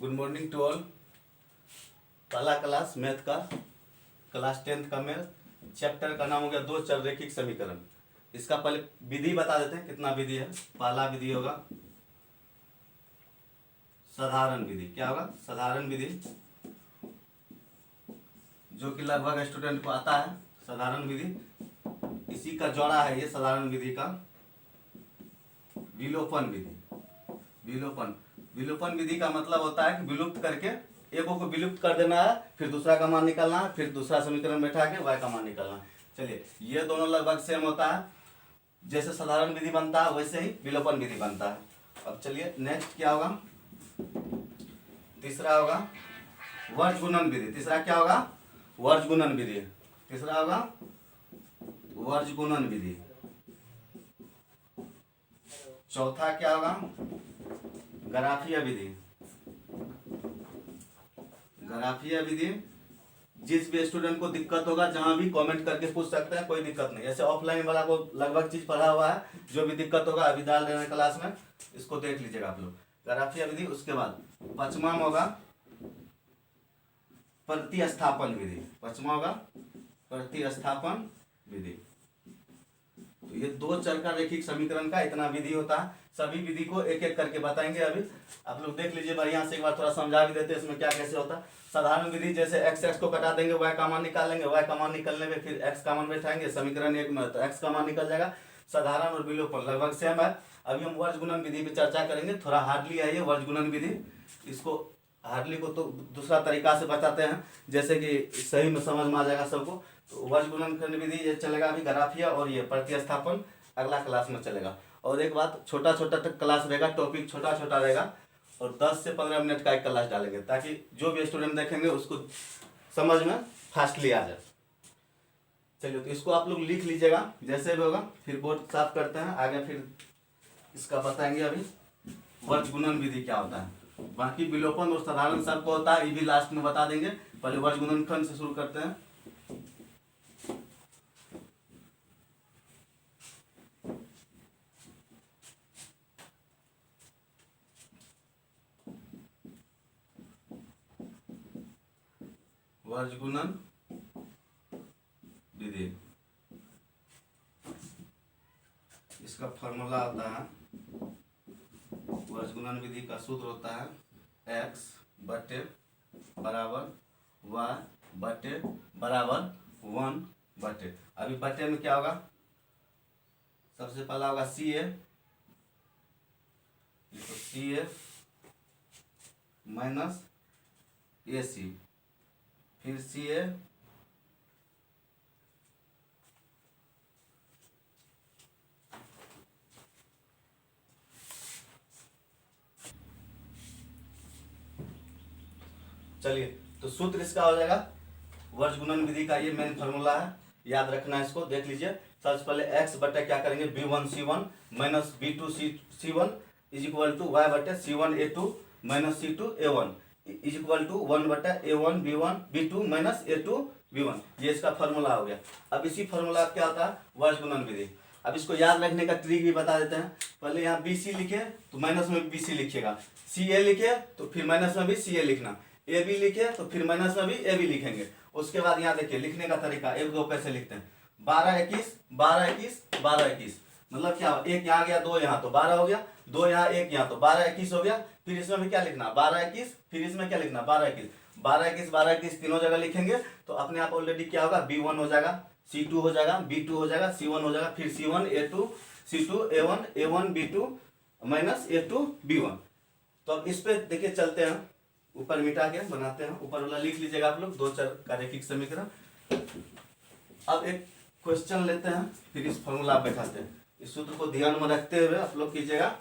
Good morning to all. पहला class math का, class 10th का मैथ। चैप्टर का नाम हो गया दो चर रैखिक समीकरण। इसका पहले विधि बता देते हैं, कितना विधि है। पहला विधि होगा साधारण विधि। क्या होगा? साधारण विधि, जो कि लगभग स्टूडेंट को आता है। साधारण विधि इसी का जोड़ा है ये साधारण विधि का विलोपन विधि। विलोपन विधि का मतलब होता है कि विलुप्त करके एगो को विलुप्त कर देना है, फिर दूसरा का मान निकालना है, फिर दूसरा समीकरण बैठा के y का मान निकालना है। चलिए, ये दोनों लगभग सेम होता है। जैसे साधारण विधि बनता है वैसे ही विलोपन विधि बनता है। अब चलिए नेक्स्ट क्या होगा? तीसरा होगा वर्ज गुणन विधि। तीसरा क्या होगा? वर्ज गुणन विधि। तीसरा होगा वर्ज गुणन विधि। चौथा क्या होगा? ग्राफीय विधि। ग्राफीय विधि जिस भी स्टूडेंट को दिक्कत होगा, जहां भी कमेंट करके पूछ सकते हैं, कोई दिक्कत नहीं। ऐसे ऑफलाइन वाला को लगभग चीज पढ़ा हुआ है, जो भी दिक्कत होगा अभी डाल देना क्लास में, इसको देख लीजिएगा आप लोग। ग्राफीय विधि। उसके बाद पांचवा होगा प्रतिस्थापन विधि। पांचवा होगा प्रतिस्थापन विधि। तो ये दो चर का रैखिक समीकरण का इतना विधि होता है। सभी विधि को एक एक करके बताएंगे। अभी आप लोग देख लीजिए, बढ़िया से एक बार थोड़ा समझा भी देते हैं इसमें क्या कैसे होता है। साधारण विधि जैसे x को कटा देंगे, y का मान निकाल लेंगे, y का मान निकलने में फिर x का मान बैठाएंगे समीकरण एक में, तो x का मान निकल जाएगा। साधारण और विलोपन लगभग सेम है। अभी हम वर्ज गुणन विधि पे चर्चा करेंगे। थोड़ा हार्डली है ये वर्ज गुणन विधि। इसको हार्डली को तो दूसरा तरीका से बताते हैं, जैसे कि सही में समझ में आ जाएगा सबको। तो वर्ज गुणन विधि ये चलेगा अभी ग्राफीय, और ये प्रतिस्थापन अगला क्लास में चलेगा। और एक बात, छोटा छोटा तक क्लास रहेगा, टॉपिक छोटा छोटा रहेगा, और 10 से 15 मिनट का एक क्लास डालेंगे, ताकि जो भी स्टूडेंट देखेंगे उसको समझ में फास्टली आ जाए। चलिए, तो इसको आप लोग लिख लीजिएगा जैसे भी होगा, फिर बोर्ड साफ करते हैं आगे, फिर इसका बताएंगे। अभी वर्ज गुणन विधि क्या होता है, बाकी विलोपन और साधारण सबको होता है, ये भी लास्ट में बता देंगे। पहले वर्ज गुणनखंड से शुरू करते हैं। वर्ज गुणन विधि, इसका फॉर्मूला आता है, वर्ज गुणन विधि का सूत्र होता है x बटे बराबर y बटे बराबर 1 बटे। अभी बटे में क्या होगा? सबसे पहला होगा CA, तो CA माइनस AC, फिर CA चलिए, तो सूत्र इसका हो जाएगा वर्ज गुणन विधि का, ये मेन फार्मूला है, याद रखना है इसको। देख लीजिए, सबसे पहले x बटे क्या करेंगे, b1 c1 minus b2 c1 is equal to y बटे c1 a2 minus c2 a1 is equal to 1 बटा a1 b1 b2 minus a2 b1। ये इसका फार्मूला हो गया। अब इसी फार्मूला क्या होता है? वर्ज गुणन विधि। अब इसको याद रखने का ट्रिक भी बता देते हैं। पहले यहाँ BC लिखे तो माइनस में BC लिखिएगा, CA लिखे तो फिर माइनस में भी CA लिखना, AB लिखे तो फिर माइनस में भी AB लिखेंगे। उसके बाद यहाँ देखिए लिखने का तरीका, एक दो कैसे लिखते हैं। 12 21 12 21 12 21, मतलब क्या, एक यहाँ गया, दो यहाँ, तो 12 हो गया, दो यहाँ, एक यहाँ, तो 12 21 हो गया। फिर इसमें भी क्या लिखना, 12 21, फिर इसमें क्या लिखना, 12 21 12 21 12 21 तीनों जगह लिखेंगे तो अपने आप ऑलरेडी क्या होगा, B1 हो जाएगा, C2 हो जाएगा, B2 हो जाएगा, C1 हो जाएगा, फिर C1 A2 C2 A1 A1 B2 minus A2 B1। तो अब इस पे देखिए चलते हैं, ऊपर मिटा के बनाते हैं। ऊपर वाला लिख लीजिएगा आप लोग, दो चर का रैखिक समीकरण। अब एक क्वेश्चन लेते हैं, फिर इस फॉर्मूला बैठाते हैं। इस सूत्र को ध्यान में रखते हुए आप लोग कीजिएगा।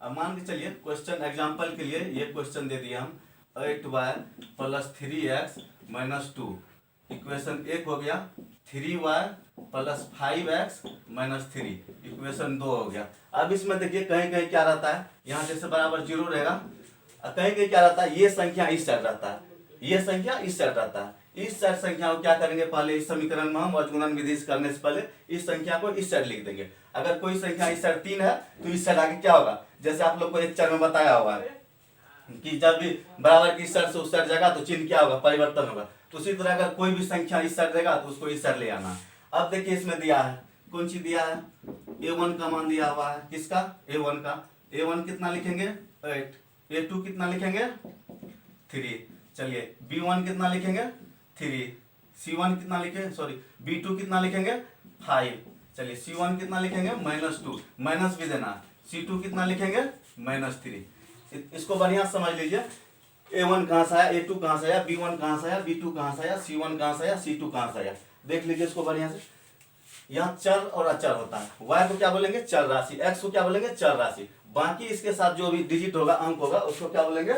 अब मान के चलिए क्वेश्चन एग्जांपल के लिए ये क्वेश्चन दे दिया हम, 8y plus 3x minus 2, equation 1 हो गया। 3y plus 5x minus 3, equation 2 हो गया। अब इसमें देखिए कहीं कहीं क्या रहता है, यहाँ जैसे बराबर 0 रहेगा, कहीं कहीं क्या रहता है, ये संख्या इस साइड रहता है, ये संख्या इस साइड रहता है। इस साइड संख्या को क्या करेंगे, पहले इस समीकरण में हम वर्ज गुणन विधि करने से पहले इस संख्या को इस साइड लिख देंगे। अगर कोई संख्या इस साइड 3 है तो इस साइड आगे क्या होगा, जैसे आप लोग को एक चर में बताया हुआ है, कि जब भी बराबर की इस साइड से उस साइड जाएगा तो चिन्ह क्या होगा, परिवर्तन होगा। तो उसी तरह अगर कोई भी संख्या इस साइड देगा तो उसको इस साइड ले आना। अब देखिए इसमें दिया है, कौन सी दिया है, a1 का मान दिया हुआ है, किसका, a1 का। a1 कितना लिखेंगे 8, a2 कितना लिखेंगे 3, चलिए b1 कितना लिखेंगे 3, c1 कितना लिखेंगे, सॉरी b2 कितना लिखेंगे 5, चलिए c1 कितना लिखेंगे -2, माइनस भी देना, c2 कितना लिखेंगे -3। इसको बढ़िया समझ लीजिए, a1 कहाँ से आया, a2 कहाँ से आया, b1 कहाँ से आया, b2 कहाँ से आया, c1 कहाँ से आया, c2 कहाँ से आया। देख लीजिए इसको बढ़िया से। यहाँ चर और अचर होता है, y को क्या बोलेंगे चर राशि, x को क्या बोलेंगे चर राशि, बाकी इसके साथ जो भी डिजिट होगा, अंक होगा, उसको क्या बोलेंगे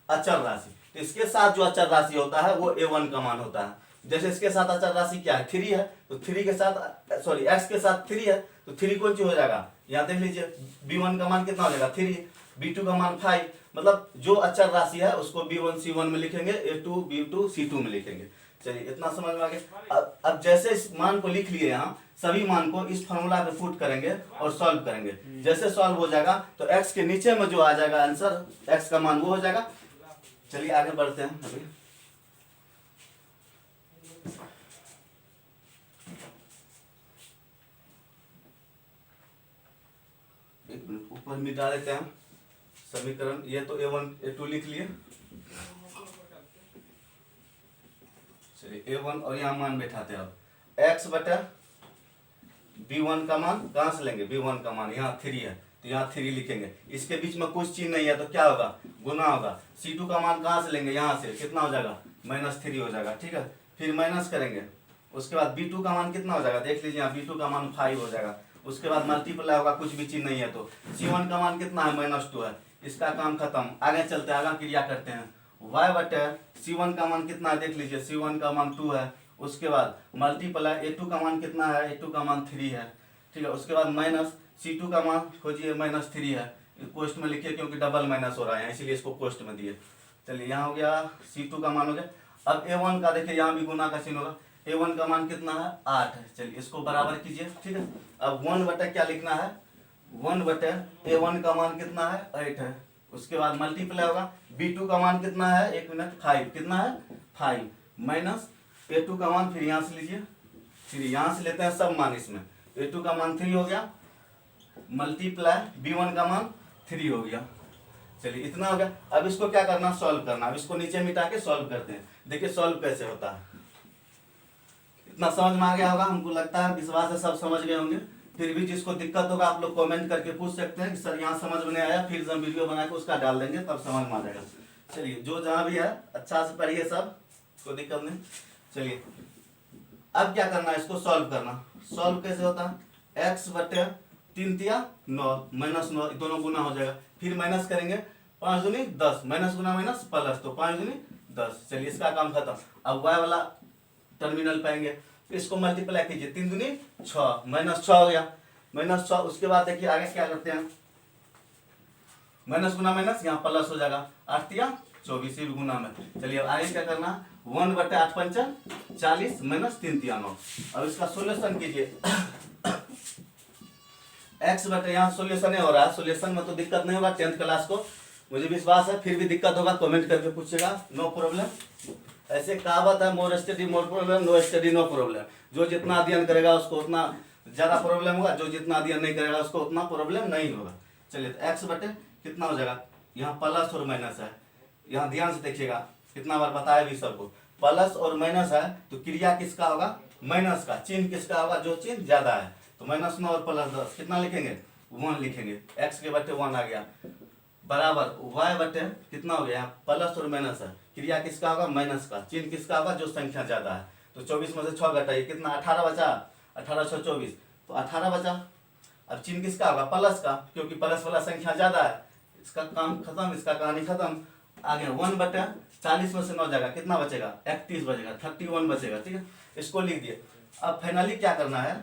अचर राशि। तो इसके साथ जो अचर राशि होता है वो a1 का मान होता है। जैसे इसके साथ अचर राशि क्या है 3 है, तो 3 के साथ सॉरी x के साथ 3 है, तो 3 कौन सी हो जाएगा, यहाँ देख लीजिए b1 का मान कितना हो जाएगा 3, b2 का मान 5, मतलब जो अचर राशि है उसको b1 c1 में लिखेंगे, a2 b2 c2 में लिखेंगे। चलिए इतना समझ में आ गया। अब जैसे इस मान को लिख लिए, यहाँ सभी मान को इस फॉर्मूला पे पुट करेंगे और सॉल्व करेंगे। जैसे सॉल्व हो जाएगा तो x के नीचे में जो आ जाएगा आंसर, x का मान वो हो जाएगा। चलिए आगे बढ़ते हैं। अभी एक मिनट ऊपर मिटा देते हैं समीकरण, ये तो a1 a2 लिख लिए, चलिए a1 और यहाँ मान बैठाते हैं। अब x बटा b1 का मान कहाँ से लेंगे, b1 का मान यहाँ 3 है तो यहाँ 3 लिखेंगे, इसके बीच में कुछ चीज नहीं है तो क्या होगा गुना होगा। c2 का मान कहाँ से लेंगे, यहाँ से, कितना हो जाएगा -3 हो जाएगा, ठीक है। फिर माइनस करेंगे, उसके बाद b2 का मान कितना हो जाएगा, देख लीजिए यहाँ b2 का मान 5 हो जाएगा। उसके बाद मल्टीप्लाई होगा, कुछ भी चीज नहीं है तो c1 का मान कितना है -2 है, इसका काम खत्म। आगे चलते हैं, आगे क्रिया करते हैं। y बटे c1 का मान कितना है, देख लीजिए c1 का मान 2 है, उसके बाद मल्टीप्लाई a2 का मान कितना है, a2 का मान 3 है, ठीक है। उसके बाद माइनस c2 का मान खोजिए -3 है, कोष्ट में लिखिए क्योंकि डबल माइनस हो रहा है इसीलिए इसको कोष्ट में दिए। चलिए यहाँ हो गया c2 का मान हो गया। अब a1 का देखिए यहाँ भी गुना का चिन्ह होगा, a1 का मान कितना है 8 है, चलिए इसको बराबर कीजिए, ठीक है। अब 1 बटे क्या लिखना है, 1 बटे a1 का मान कितना है 8 है, उसके बाद मल्टीप्लाई होगा, b2 का मान कितना है, 1 मिनट 5, कितना है 5, माइनस a2 का मान, फिर यहाँ से लीजिए, फिर यहाँ से लेते हैं सब मान, इसमें a2 का मान 3 हो गया, मल्टीप्लाई b1 का मान 3 हो गया। चलिए इतना हो गया। अब इसको क्या करना, सॉल्व करना। अब इसको नीचे मिटा के सॉल्व करते हैं, देखिए सॉल्व कैसे होता है। इतना समझ में आ गया होगा, हमको लगता है, विश्वास है सब समझ गए होंगे। फिर भी जिसको दिक्कत होगा आप लोग कमेंट करके पूछ सकते हैं कि सर यहाँ समझ में नहीं आया, फिर जब वीडियो बना के उसका डाल देंगे तब समझ में आ जाएगा। चलिए जो जहाँ भी है अच्छा से पढ़िए, सब कोई दिक्कत नहीं। चलिए अब क्या करना है, इसको सॉल्व करना। सॉल्व कैसे होता है, x बटे 3 तिया 9 -9 दोनों गुना हो जाएगा, फिर माइनस करेंगे, 5 दूनी 10, माइनस गुना माइनस प्लस, तो 5 दूनी 10। चलिए इसका काम खत्म। अब y वाला टर्मिनल पाएंगे, इसको मल्टीप्लाई कीजिए, 3 दूनी 6, -6 हो गया, -6। उसके बाद देखिए आगे क्या करते हैं, माइनस गुना माइनस यहाँ प्लस हो जाएगा, 8 तिया 24 गुना में। चलिए अब आगे क्या करना, 1 बटे 8 पंचा 40 माइनस 3 तिया 9। अब इसका सोल्यूशन कीजिए, x बटे यहाँ सोल्यूशन हो रहा है, सोल्यूशन में तो दिक्कत नहीं होगा, 10th क्लास को मुझे विश्वास है। फिर भी दिक्कत होगा कमेंट करके पूछेगा, नो प्रॉब्लम। ऐसे कहावत है, more study more problem, no study no problem. जो जितना अध्ययन करेगा उसको उतना ज्यादा प्रॉब्लम होगा, जो जितना अध्ययन नहीं करेगा उसको उतना प्रॉब्लम नहीं होगा। चलिए तो x बटे कितना हो जाएगा, यहाँ प्लस और माइनस है, यहाँ ध्यान से देखिएगा, कितना बार बताया भी सबको, प्लस और माइनस है तो क्रिया किसका होगा, माइनस का। चिन्ह किसका होगा, जो चिन्ह ज्यादा है। तो -9 और +10 कितना लिखेंगे, 1 लिखेंगे, x के बटे 1 आ गया, बराबर y बटे कितना हो गया, प्लस और माइनस है, क्रिया किसका होगा, माइनस का। चिन्ह किसका होगा, जो संख्या ज्यादा है। तो 24 में से 6 घटाइए, कितना 18 बचा, 18 6 24, तो 18 बचा। अब चिन्ह किसका होगा, प्लस का, क्योंकि प्लस वाला संख्या ज्यादा है। इसका काम खत्म, इसका कहानी खत्म। आगे 1 बटे 40 में से 9 जाएगा, कितना बचेगा, 31 बचेगा, 31 बचेगा, ठीक है। इसको लिख दिए। अब फाइनली क्या करना है,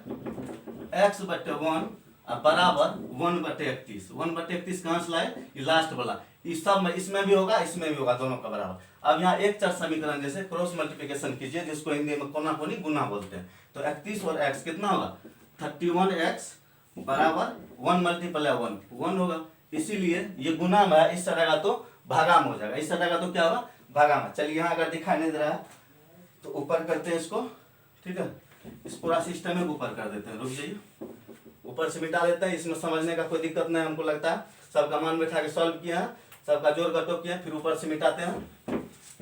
x बटे 1 बराबर 1 बटे 31। 1 बटे 31 कहाँ से लाए, ये लास्ट वाला, इस सब में, इसमें भी होगा इसमें भी होगा, दोनों का बराबर। अब यहाँ एक चर समीकरण जैसे क्रॉस मल्टीप्लिकेशन कीजिए, जिसको हिंदी में कोना कोनी गुना बोलते हैं। तो 31 और x कितना होगा, 31x बराबर 1 × 1 1 होगा। इसीलिए ये गुना में इस तरह का तो भागा में हो जाएगा, इस सटेगा तो क्या होगा, भागा में। चलिए यहाँ अगर दिखाई नहीं दे रहा है तो ऊपर करते हैं इसको, ठीक है, इस पूरा सिस्टम में ऊपर कर देते हैं, रुक जाइए, ऊपर से मिटा देते हैं। इसमें समझने का कोई दिक्कत नहीं हमको लगता है, सबका मान बैठा के सॉल्व किया है, सबका जोड़ घटो किया, फिर ऊपर से मिटाते हैं,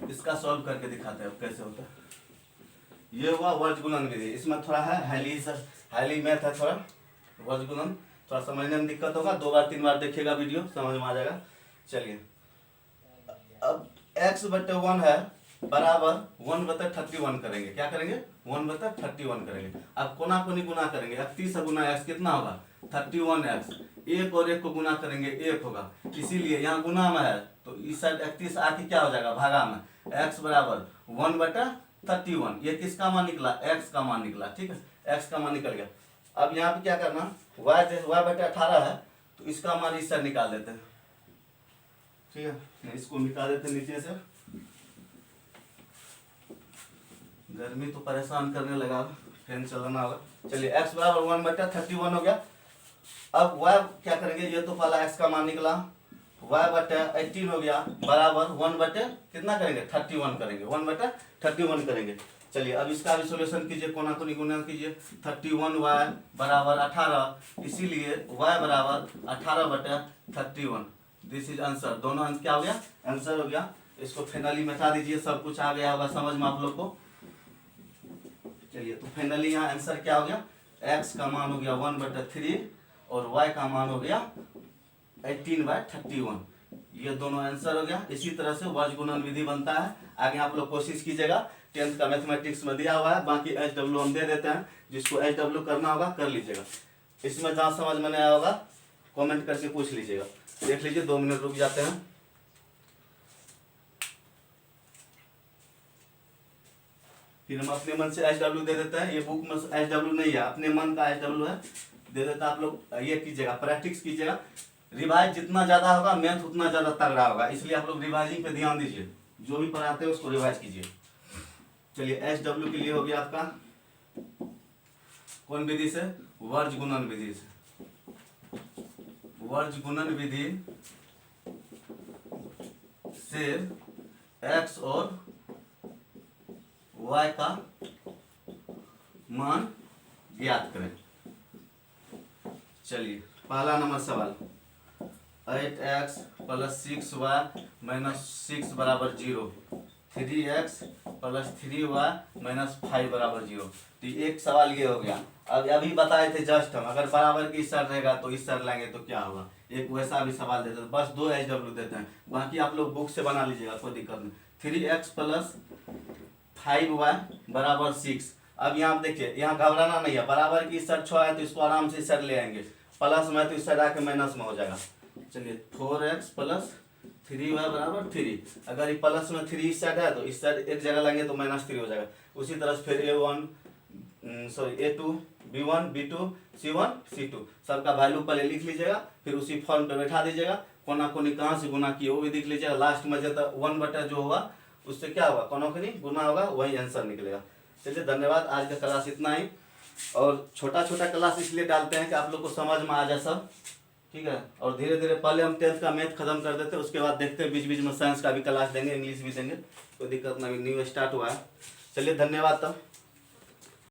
इसका सॉल्व करके दिखाते हैं अब कैसे होता है। ये हुआ वर्ज गुणन विधि, इसमें थोड़ा है हाईली मैथ है, थोड़ा वर्ज गुणन थोड़ा समझने में दिक्कत होगा, 2 बार 3 बार देखिएगा वीडियो, समझ में आ जाएगा। चलिए अब x/1 है बराबर 1/31 करेंगे, क्या करेंगे, 1/31 करेंगे। अब कोना कोनी गुना करेंगे, 31 गुना x कितना होगा, 31x, एक और एक को गुना करेंगे 1 होगा, इसीलिए यहाँ गुना में है तो इस साइड 31 आके क्या हो जाएगा, भागा में, x बराबर 1/31, ये किसका मान निकला, x का मान निकला, ठीक है, x का मान निकल गया। अब यहाँ पे क्या करना, y/18 है तो इसका मान इस साइड निकाल देते हैं, ठीक है, इसको मिटा देते हैं नीचे से, गर्मी तो परेशान करने लगा, फैन चलाना होगा। चलिए x बराबर 1/31 हो गया। अब y क्या करेंगे, ये तो पहला x का मान निकला, y/18 हो गया बराबर 1/ कितना करेंगे, 31 करेंगे, 1/31 करेंगे। चलिए अब इसका भी सोल्यूशन कीजिए, कोना कोनी गुना कीजिए, 31y बराबर 18, इसीलिए y बराबर 18/31, दिस इज आंसर। दोनों आंसर क्या हो गया, आंसर हो गया। इसको फाइनली मिटा दीजिए, सब कुछ आ गया होगा समझ में आप लोग को। चलिए तो फाइनली यहाँ आंसर क्या हो गया, x का मान हो गया 1/3 और y का मान हो गया 18/31, ये दोनों आंसर हो गया। इसी तरह से वर्ज गुणन विधि बनता है, आगे आप लोग कोशिश कीजिएगा, 10th का मैथमेटिक्स में दिया हुआ है, बाकी HW हम दे देते हैं, जिसको HW करना होगा कर लीजिएगा। इसमें जहाँ समझ में नहीं आया होगा कमेंट करके पूछ लीजिएगा। देख लीजिए, 2 मिनट रुक जाते हैं। फिर हम अपने मन से HW दे देते हैं, ये बुक में HW नहीं है, अपने मन का HW है, दे देता है। आप लोग ये कीजिएगा, प्रैक्टिस कीजिएगा, रिवाइज जितना ज्यादा होगा मैथ उतना ज्यादा तगड़ा होगा, इसलिए आप लोग रिवाइजिंग पे ध्यान दीजिए, जो भी पढ़ाते हैं उसको रिवाइज कीजिए। चलिए HW के लिए हो गया आपका कौन विधि से, वर्ज गुणन विधि से। वर्ज गुणन विधि से x और y का मान ज्ञात करें। चलिए पहला नंबर सवाल, 8x + 6y - 6 बराबर 0, 3x + 3y - 5 बराबर 0। तो एक सवाल ये हो गया। अब अभी बताए थे जस्ट हम, अगर बराबर की इस साइड रहेगा तो इस साइड लाएंगे तो क्या होगा, एक वैसा भी सवाल देते हैं, बस 2 HW देते हैं, बाकी आप लोग बुक से बना लीजिएगा, कोई दिक्कत नहीं। 3x + 5y बराबर 6। अब यहाँ आप देखिए, यहाँ घबराना नहीं है, बराबर की इस साइड 6 है तो इसको आराम से इस साइड ले आएंगे, प्लस में तो इस साइड आके माइनस में हो जाएगा। चलिए 4x + 3y बराबर 3, अगर ये प्लस में 3 इस साइड है तो इस साइड एक जगह लेंगे तो -3 हो जाएगा। उसी तरह से फिर A2 B1 B2 C1 C2 सबका वैल्यू पहले लिख लीजिएगा, फिर उसी फॉर्म पे बैठा दीजिएगा, कोना कोनी कहाँ से गुना किए वो भी देख लीजिएगा, लास्ट में जब 1/ जो होगा उससे क्या होगा, कोना कोनी गुना होगा, वही आंसर निकलेगा। चलिए धन्यवाद, आज का क्लास इतना ही, और छोटा छोटा क्लास इसलिए डालते हैं कि आप लोग को समझ में आ जाए सब, ठीक है। और धीरे धीरे पहले हम 10th का मैथ खत्म कर देते हैं, उसके बाद देखते हैं बीच बीच में साइंस का भी क्लास देंगे, इंग्लिश भी देंगे, कोई दिक्कत नहीं, न्यू स्टार्ट हुआ है। चलिए धन्यवाद तब।